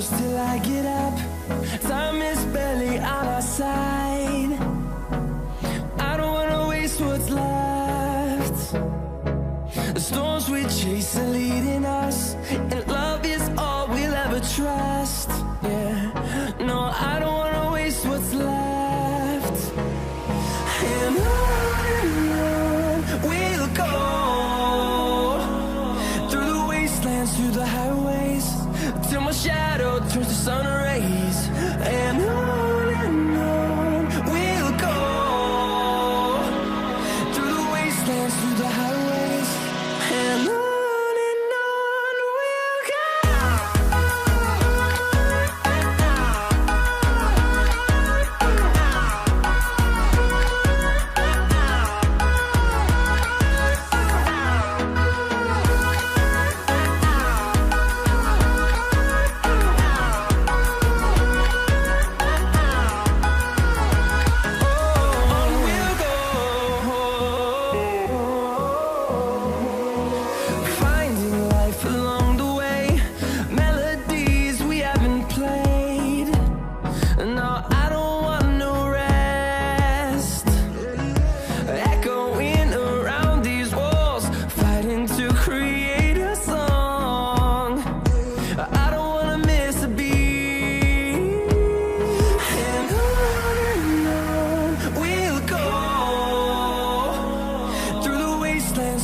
close till I get up. Time is barely on our side. I don't wanna waste what's left. The storms we chase are leading us, and love is all we'll ever trust. Yeah, no, I don't wanna waste what's left. And on we'll go, through the wastelands, through the highways, till my shadow turns to sun rays. And on we'll go, through the wastelands, through the highways, and on we'll go.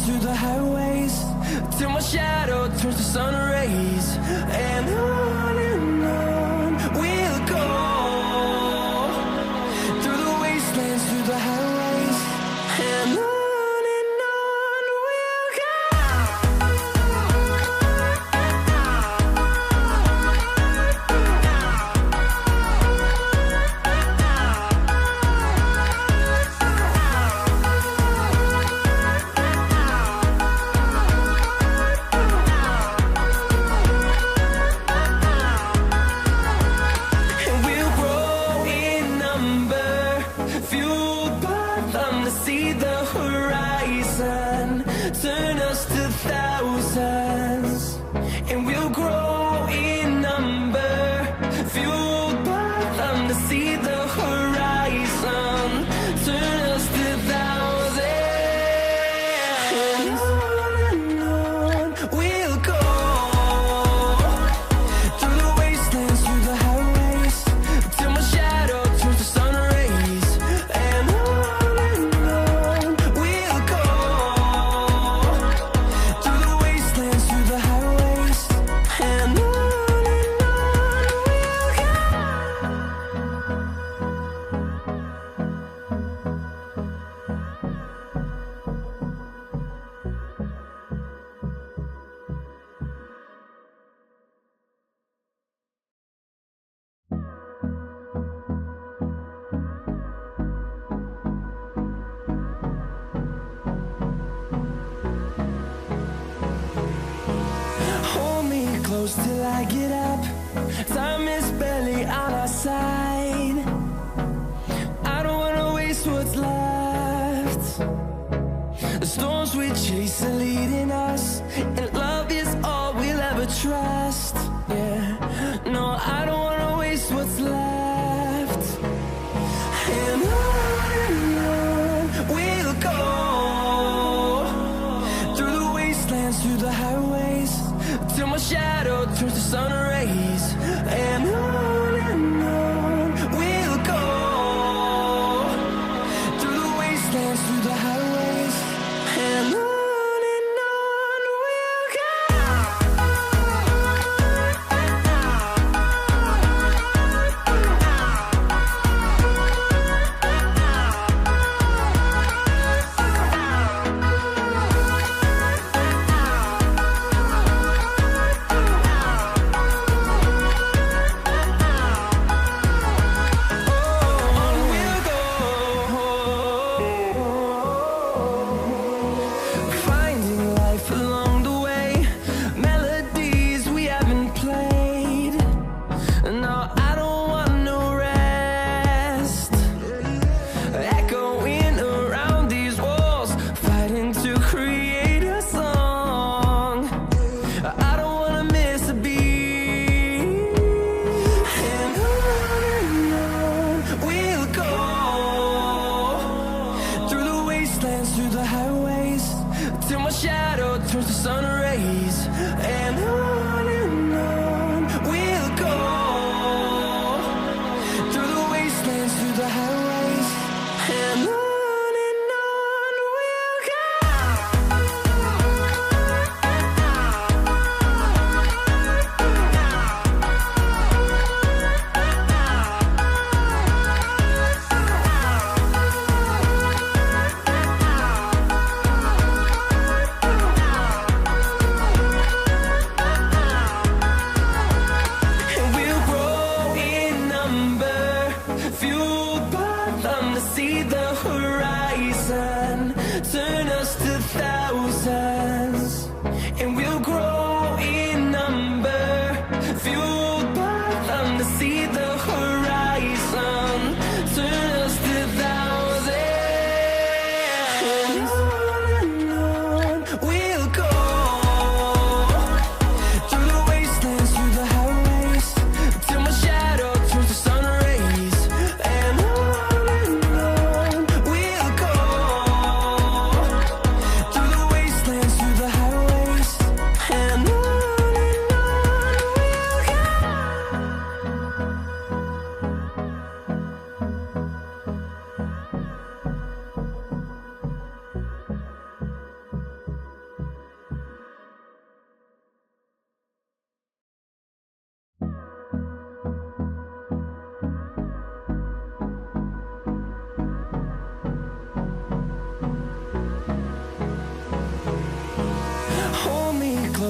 Through the highways, till my shadow turns to sun rays. And on we'll go, through the wastelands, through the highways, and on we'll go. Turn us to thousands, and we'll grow in number, fueled by them to see the horizon. Turn us to thousands, and on we'll go, through the wastelands, through the highways, till my shadow turns to sun rays. And on we'll go, through the wastelands, through the highways, and on we'll go. Hold me close till I get up. Time is barely on our side. I don't wanna waste what's left. The storms we chase are leading us, and love is all we'll ever trust. Yeah, no, I don't wanna waste what's left. And on we'll go, through the wastelands, through the highways, till my shadow turns to sun rays. And on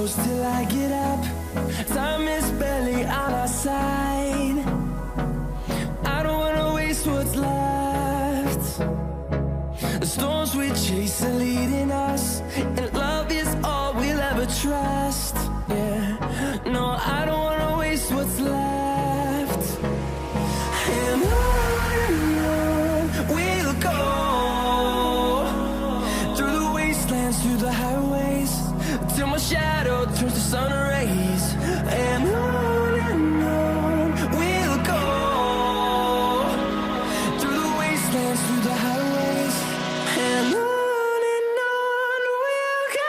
close till I get up. Time is barely on our side. I don't wanna waste what's left. The storms we chase are leading us, and love is all we'll ever trust. Yeah, no, I don't wanna waste what's left. And on we'll go, through the wastelands, through the highways, till my shadow turns to sun rays. And on we'll go, through the wastelands, through the highways, and on we'll go.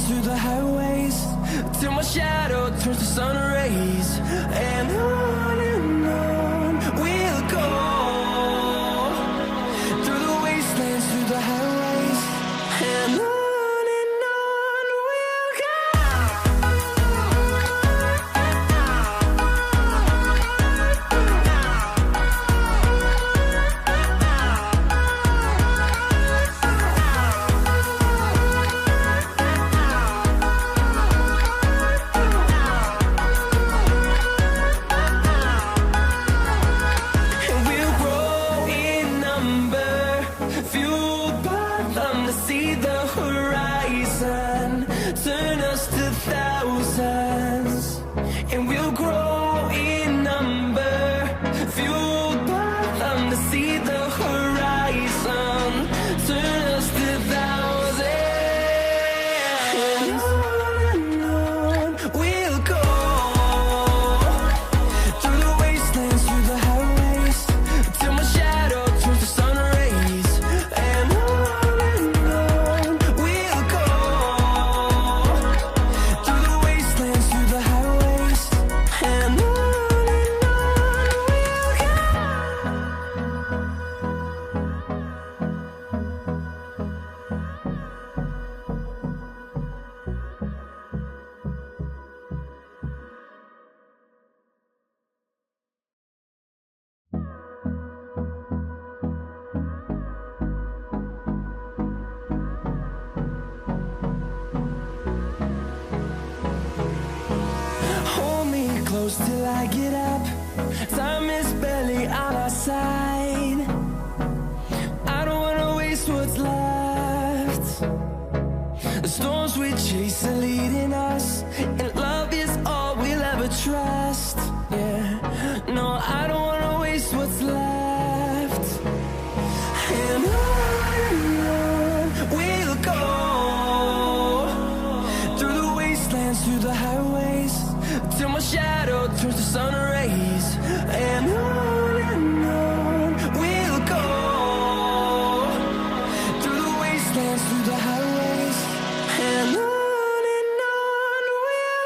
Through the highways, till my shadow turns to sun rays. And on we'll go, through the wastelands, through the highways, and on we'll go. Fueled by them to see the horizon, turn us to thousands, and we'll grow in number. Fueled by them to see the horizon, turn us to thousands. And on we'll go, through the wastelands, through the highways, till my shadow turns to sun rays. And on we'll go, through the wastelands, through the highways, and on we'll go. Hold me close till I get up. Time is barely on our side. I don't wanna waste what's left. The storms we chase are leading us, and love is all we'll ever trust. Yeah, no, I don't wanna waste what's left. And on we'll go, through the wastelands, through the highways, till my shadow turns to sun rays. And on we'll go, through the wastelands, through the highways, and on we'll go.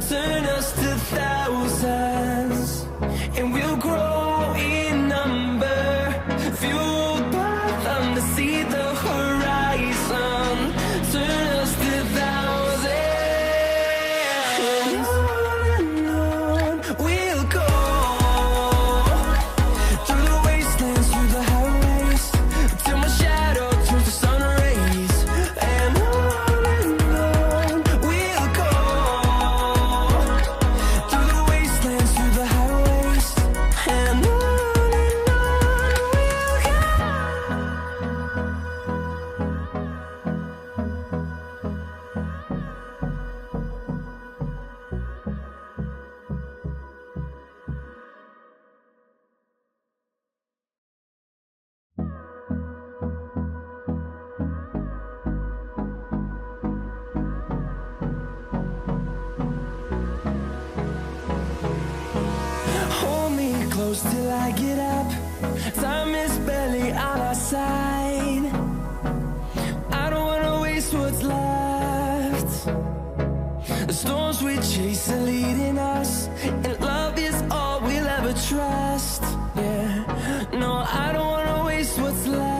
turn us to thousands, and we'll grow in number, fueled by them to see the horizon, turn us to thousands, and on we'll go, through the wastelands, through the highways, till my shadow turns to sun rays, and on we'll go, through the wastelands, through the highways, and on we'll go. Hold me close till I get up. Time is barely on our side. I don't wanna waste what's left. The storms we chase are leading us, and love is all we'll ever trust. Yeah, no, I don't wanna waste what's left.